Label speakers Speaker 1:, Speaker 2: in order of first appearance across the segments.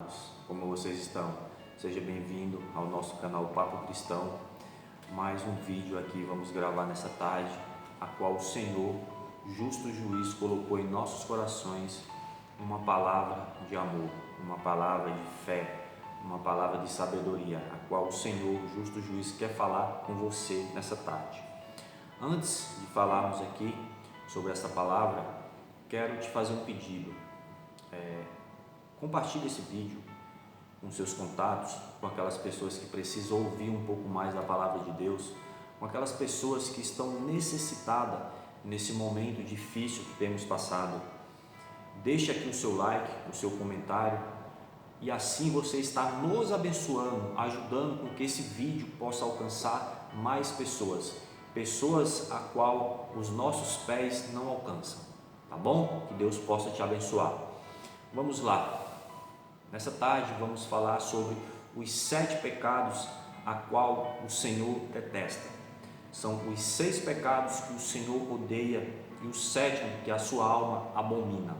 Speaker 1: amados, como vocês estão? Seja bem-vindo ao nosso canal Papo Cristão. Mais um vídeo aqui vamos gravar nessa tarde, a qual o Senhor, justo juiz, colocou em nossos corações uma palavra de amor, uma palavra de fé, uma palavra de sabedoria, a qual o Senhor, justo juiz, quer falar com você nessa tarde. Antes de falarmos aqui sobre essa palavra, quero te fazer um pedido. Compartilhe esse vídeo com seus contatos, com aquelas pessoas que precisam ouvir um pouco mais da palavra de Deus, com aquelas pessoas que estão necessitadas nesse momento difícil que temos passado. Deixe aqui o seu like, o seu comentário, e assim você está nos abençoando, ajudando com que esse vídeo possa alcançar mais pessoas a qual os nossos pés não alcançam, tá bom? Que Deus possa te abençoar. Vamos lá. Nessa tarde vamos falar sobre os 7 pecados a qual o Senhor detesta. São os 6 pecados que o Senhor odeia e o 7º que a sua alma abomina,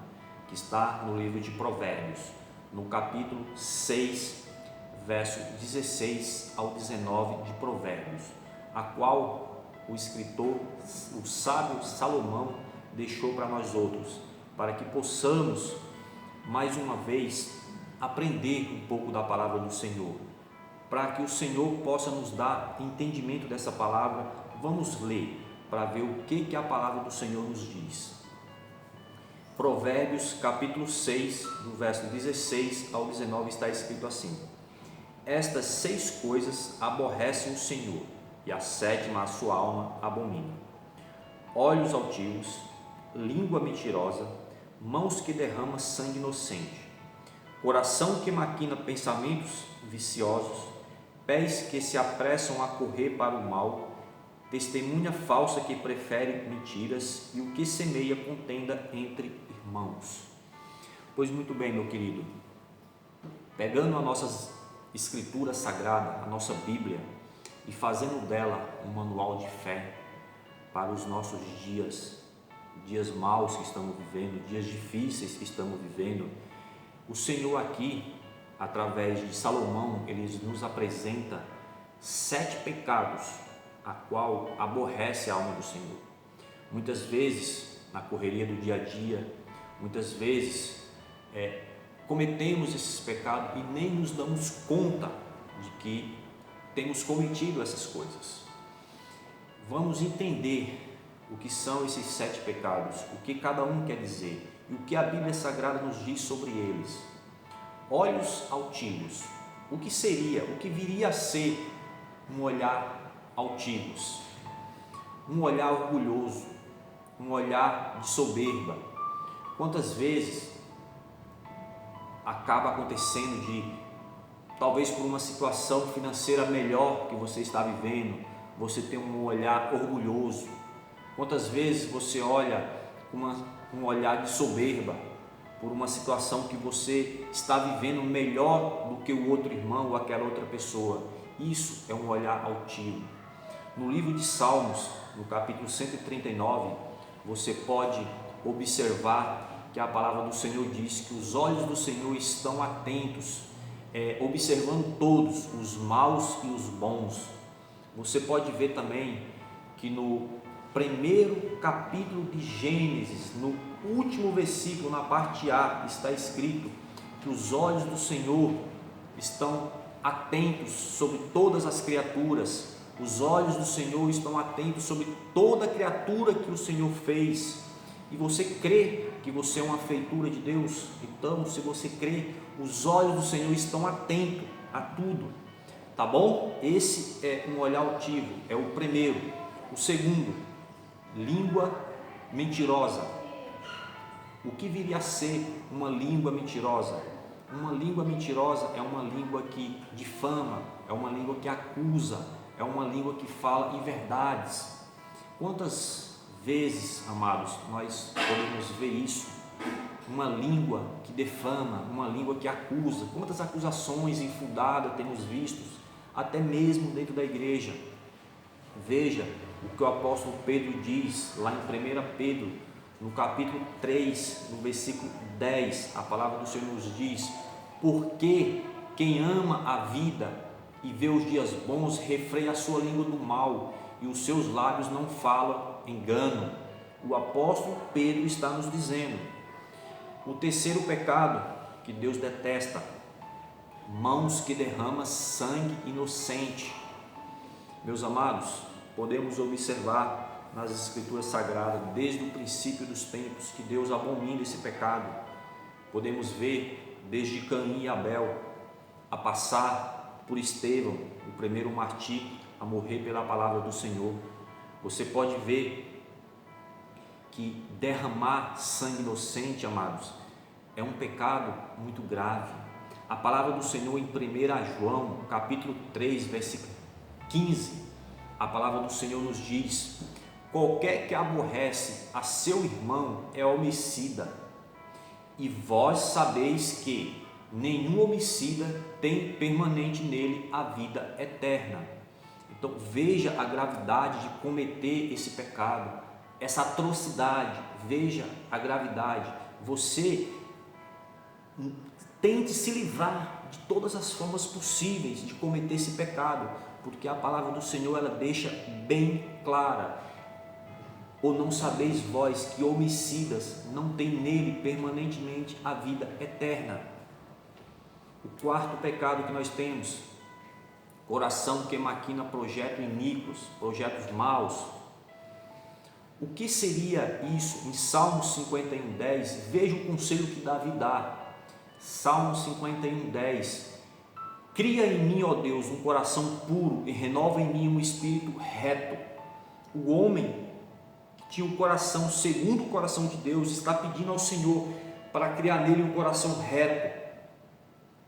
Speaker 1: que está no livro de Provérbios, no capítulo 6, verso 16 ao 19 de Provérbios, a qual o escritor, o sábio Salomão, deixou para nós outros, para que possamos mais uma vez aprender um pouco da palavra do Senhor, para que o Senhor possa nos dar entendimento dessa palavra. Vamos ler para ver o que a palavra do Senhor nos diz. Provérbios capítulo 6, do verso 16 ao 19 está escrito assim: estas 6 coisas aborrecem o Senhor, e a 7ª a sua alma abomina: olhos altivos, língua mentirosa, mãos que derramam sangue inocente, coração que maquina pensamentos viciosos, pés que se apressam a correr para o mal, testemunha falsa que prefere mentiras e o que semeia contenda entre irmãos. Pois muito bem, meu querido, pegando a nossa escritura sagrada, a nossa Bíblia, e fazendo dela um manual de fé para os nossos dias maus que estamos vivendo, dias difíceis que estamos vivendo, o Senhor aqui, através de Salomão, ele nos apresenta 7 pecados a qual aborrece a alma do Senhor. Muitas vezes, na correria do dia a dia, muitas vezes cometemos esses pecados e nem nos damos conta de que temos cometido essas coisas. Vamos entender o que são esses 7 pecados, o que cada um quer dizer e o que a Bíblia Sagrada nos diz sobre eles. Olhos altivos. O que seria, o que viria a ser um olhar altivos? Um olhar orgulhoso, um olhar de soberba. Quantas vezes acaba acontecendo de, talvez por uma situação financeira melhor que você está vivendo, você tem um olhar orgulhoso. Quantas vezes você olha com um olhar de soberba por uma situação que você está vivendo melhor do que o outro irmão ou aquela outra pessoa? Isso é um olhar altivo. No livro de Salmos, no capítulo 139, você pode observar que a palavra do Senhor diz que os olhos do Senhor estão atentos, observando todos, os maus e os bons. Você pode ver também que no primeiro capítulo de Gênesis, no último versículo, na parte A, está escrito que os olhos do Senhor estão atentos sobre todas as criaturas. Os olhos do Senhor estão atentos sobre toda criatura que o Senhor fez. E você crê que você é uma feitura de Deus? Então, se você crê, os olhos do Senhor estão atentos a tudo, tá bom? Esse é um olhar altivo, é o primeiro. O segundo, língua mentirosa. O que viria a ser uma língua mentirosa? Uma língua mentirosa é uma língua que difama, é uma língua que acusa, é uma língua que fala inverdades. Quantas vezes, amados, nós podemos ver isso? Uma língua que defama, uma língua que acusa. Quantas acusações infundadas temos visto, até mesmo dentro da igreja. Veja o que o apóstolo Pedro diz lá em 1 Pedro, no capítulo 3, no versículo 10, a palavra do Senhor nos diz: Porque quem ama a vida e vê os dias bons refreia a sua língua do mal e os seus lábios não falam engano. O apóstolo Pedro está nos dizendo. O terceiro pecado que Deus detesta: mãos que derramam sangue inocente. Meus amados, podemos observar nas Escrituras Sagradas, desde o princípio dos tempos, que Deus abomina esse pecado. Podemos ver desde Caim e Abel, a passar por Estevão, o primeiro mártir a morrer pela palavra do Senhor. Você pode ver que derramar sangue inocente, amados, é um pecado muito grave. A palavra do Senhor em 1 João, capítulo 3, versículo 15, a palavra do Senhor nos diz: qualquer que aborrece a seu irmão é homicida, e vós sabeis que nenhum homicida tem permanente nele a vida eterna. Então veja a gravidade de cometer esse pecado, essa atrocidade. Veja a gravidade. Você tente se livrar de todas as formas possíveis de cometer esse pecado, porque a palavra do Senhor ela deixa bem clara: ou não sabeis vós que homicidas não têm nele permanentemente a vida eterna? O quarto pecado que nós temos: coração que maquina projetos iníquos, projetos maus. O que seria isso? Em Salmos 51:10, veja o conselho que Davi dá. Salmos 51:10: cria em mim, ó Deus, um coração puro e renova em mim um espírito reto. O homem que tinha um coração segundo o coração de Deus está pedindo ao Senhor para criar nele um coração reto.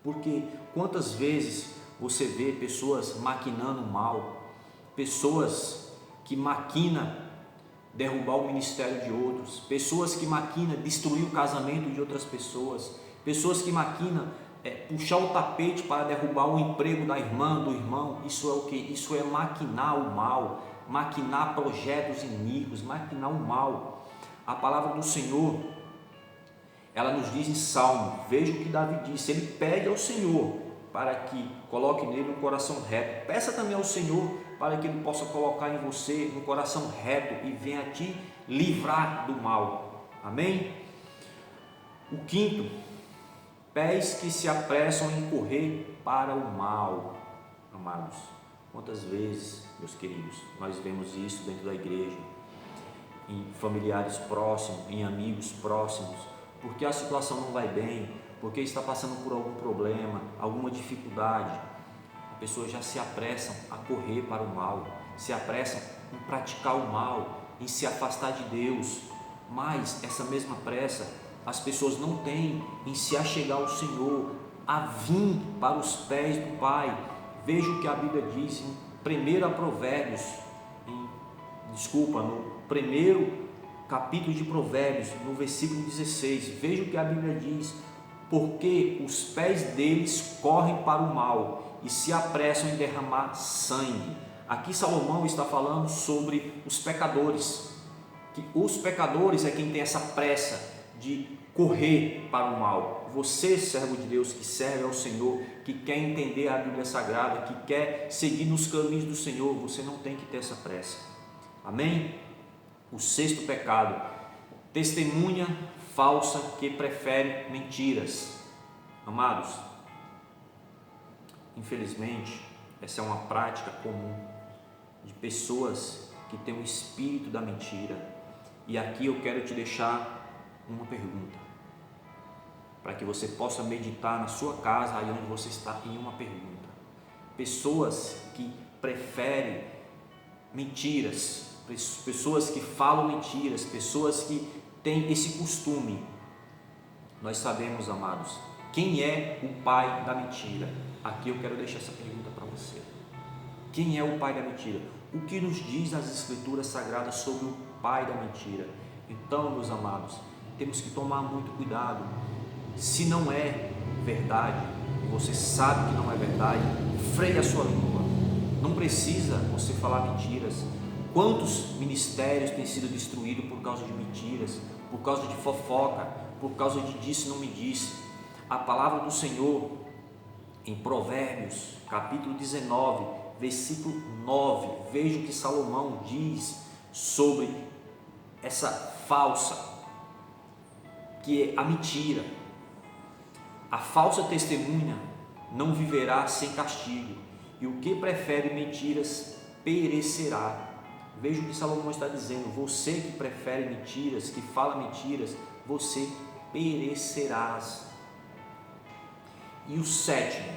Speaker 1: Porque quantas vezes você vê pessoas maquinando mal, pessoas que maquinam derrubar o ministério de outros, pessoas que maquinam destruir o casamento de outras pessoas, pessoas que maquinam puxar o tapete para derrubar o emprego da irmã, do irmão. Isso é o que? Isso é maquinar o mal, maquinar projetos iníquos, maquinar o mal. A palavra do Senhor, ela nos diz em Salmo, veja o que Davi disse, ele pede ao Senhor para que coloque nele um coração reto. Peça também ao Senhor para que ele possa colocar em você um coração reto e venha te livrar do mal. Amém? O quinto: pés que se apressam em correr para o mal. Amados, quantas vezes, meus queridos, nós vemos isso dentro da igreja, em familiares próximos, em amigos próximos, porque a situação não vai bem, porque está passando por algum problema, alguma dificuldade, as pessoas já se apressam a correr para o mal, se apressam em praticar o mal, em se afastar de Deus. Mas essa mesma pressa as pessoas não têm em se achegar ao Senhor, a vir para os pés do Pai. Veja o que a Bíblia diz em 1 Provérbios, no primeiro capítulo de Provérbios, no versículo 16. Veja o que a Bíblia diz: porque os pés deles correm para o mal e se apressam em derramar sangue. Aqui Salomão está falando sobre os pecadores, que os pecadores é quem tem essa pressa de correr para o mal. Você, servo de Deus, que serve ao Senhor, que quer entender a Bíblia Sagrada, que quer seguir nos caminhos do Senhor, você não tem que ter essa pressa. Amém? O sexto pecado: testemunha falsa que prefere mentiras. Amados, infelizmente, essa é uma prática comum de pessoas que têm um espírito da mentira. E aqui eu quero te deixar uma pergunta, para que você possa meditar na sua casa, aí onde você está, em uma pergunta. Pessoas que preferem mentiras, pessoas que falam mentiras, pessoas que têm esse costume. Nós sabemos, amados, quem é o pai da mentira? Aqui eu quero deixar essa pergunta para você. Quem é o pai da mentira? O que nos diz as Escrituras Sagradas sobre o pai da mentira? Então, meus amados, temos que tomar muito cuidado. Se não é verdade, e você sabe que não é verdade, freie a sua língua. Não precisa você falar mentiras. Quantos ministérios têm sido destruídos por causa de mentiras, por causa de fofoca, por causa de disse não me disse? a palavra do Senhor em Provérbios, capítulo 19, versículo 9. Veja o que Salomão diz sobre essa falsa, que é a mentira. A falsa testemunha não viverá sem castigo, e o que prefere mentiras perecerá. Veja o que Salomão está dizendo: você que prefere mentiras, que fala mentiras, você perecerás. E o sétimo,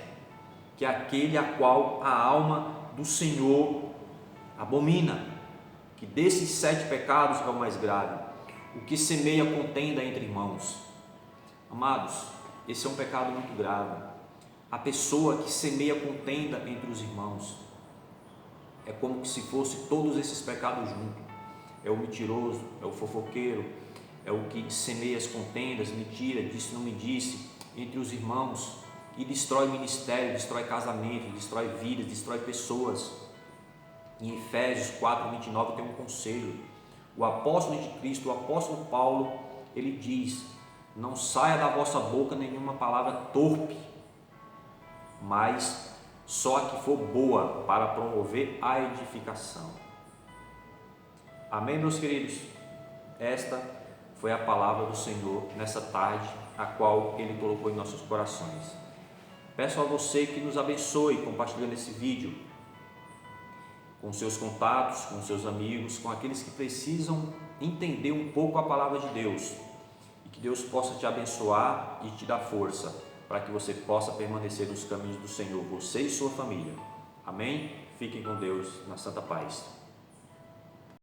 Speaker 1: que é aquele a qual a alma do Senhor abomina, que desses 7 pecados é o mais grave, o que semeia contenda entre irmãos. Amados, esse é um pecado muito grave. A pessoa que semeia contenda entre os irmãos é como se fosse todos esses pecados juntos. É o mentiroso, é o fofoqueiro, é o que semeia as contendas, mentira, disse, não me disse, entre os irmãos, e destrói ministério, destrói casamento, destrói vidas, destrói pessoas. Em Efésios 4:29 tem um conselho. O apóstolo de Cristo, o apóstolo Paulo, ele diz: não saia da vossa boca nenhuma palavra torpe, mas só a que for boa para promover a edificação. Amém, meus queridos? Esta foi a palavra do Senhor nessa tarde, a qual Ele colocou em nossos corações. Peço a você que nos abençoe compartilhando esse vídeo com seus contatos, com seus amigos, com aqueles que precisam entender um pouco a palavra de Deus, e que Deus possa te abençoar e te dar força para que você possa permanecer nos caminhos do Senhor, você e sua família. Amém? Fiquem com Deus, na santa paz.